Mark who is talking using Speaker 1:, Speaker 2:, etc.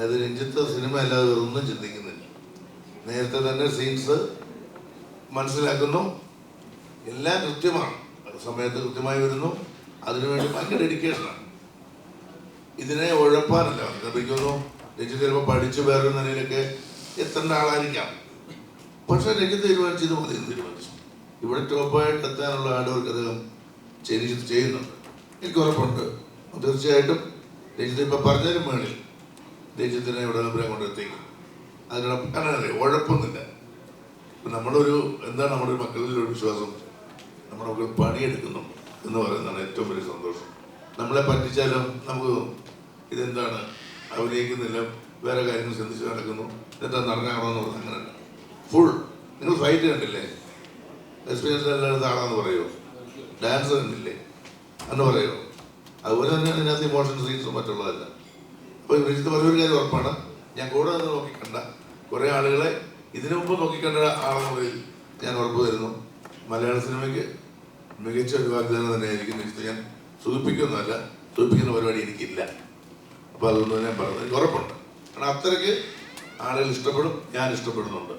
Speaker 1: അതായത് രഞ്ജിത്ത് സിനിമ അല്ലാതെ ഒന്നും ചിന്തിക്കുന്നില്ല. നേരത്തെ തന്നെ സീൻസ് മനസ്സിലാക്കുന്നു, എല്ലാം കൃത്യമാണ്, സമയത്ത് കൃത്യമായി വരുന്നു. അതിനുവേണ്ടി ഭയങ്കര ഡെഡിക്കേഷനാണ്. ഇതിനെ ഉഴപ്പാനല്ല ലഭിക്കുന്നു. രഞ്ജിത്ത് ചിലപ്പോൾ പഠിച്ചു വേറൊരു നിലയിലൊക്കെ എത്തേണ്ട ആളായിരിക്കാം. പക്ഷെ രഞ്ജിത്ത് തീരുമാനിച്ചു ഇത് മതി തീരുമാനിച്ചു. ഇവിടെ ടോപ്പായിട്ട് എത്താനുള്ള ഹാർഡ് വർക്ക് അദ്ദേഹം ചെയ്യുന്നുണ്ട്. എനിക്ക് ഉറപ്പുണ്ട് തീർച്ചയായിട്ടും. രഞ്ജിത്ത് ഇപ്പം പറഞ്ഞതിന് മേളിൽ രഞ്ജിത്തിനെ ഇവിടെ നമ്പരെ കൊണ്ടെത്തിക്കും. അതിനുള്ള കാരണം ഉഴപ്പൊന്നുമില്ല. ഇപ്പം നമ്മളൊരു എന്താണ് നമ്മുടെ മക്കളിലൊരു വിശ്വാസം, നമ്മുടെ മക്കൾ പണിയെടുക്കുന്നു എന്ന് പറയുന്നതാണ് ഏറ്റവും വലിയ സന്തോഷം. നമ്മളെ പറ്റിച്ചാലും നമുക്ക് ഇതെന്താണ് അഭിനയിക്കുന്നില്ല, വേറെ കാര്യങ്ങൾ ചിന്തിച്ച് നടക്കുന്നു, എന്താ നടനാകണമെന്ന് പറഞ്ഞാൽ അങ്ങനെയല്ല. ഫുൾ നിങ്ങൾ ഫൈറ്റ് കണ്ടില്ലേ, എക്സ്പീരിയൻസ് എല്ലായിടത്തും ആളാന്ന് പറയുമോ, ഡാൻസ് കണ്ടില്ലേ എന്ന് പറയുമോ. അതുപോലെ തന്നെയാണ് ഇതിനകത്ത് ഇമോഷൻ സീൻസും മറ്റുള്ളതല്ല. അപ്പോൾ രഞ്ജിത്ത് പറഞ്ഞൊരു കാര്യം ഉറപ്പാണ്, ഞാൻ കൂടെ നിന്ന് നോക്കിക്കണ്ട കുറേ ആളുകളെ ഇതിനു മുമ്പ് നോക്കിക്കണ്ട ആളെന്നുള്ളതിൽ ഞാൻ ഉറപ്പ് തരുന്നു. മലയാള സിനിമയ്ക്ക് മികച്ച ഒരു വാഗ്ദാനം തന്നെയായിരിക്കും രഞ്ജിത്ത്. ഞാൻ സൂചിപ്പിക്കുന്നതല്ല, സൂചിപ്പിക്കുന്ന പരിപാടി എനിക്കില്ല. അപ്പോൾ അതൊന്നും ഞാൻ പറഞ്ഞത് എനിക്ക് ഉറപ്പുണ്ട്. കാരണം അത്രയ്ക്ക് ആളുകൾ ഇഷ്ടപ്പെടും, ഞാൻ ഇഷ്ടപ്പെടുന്നുണ്ട്.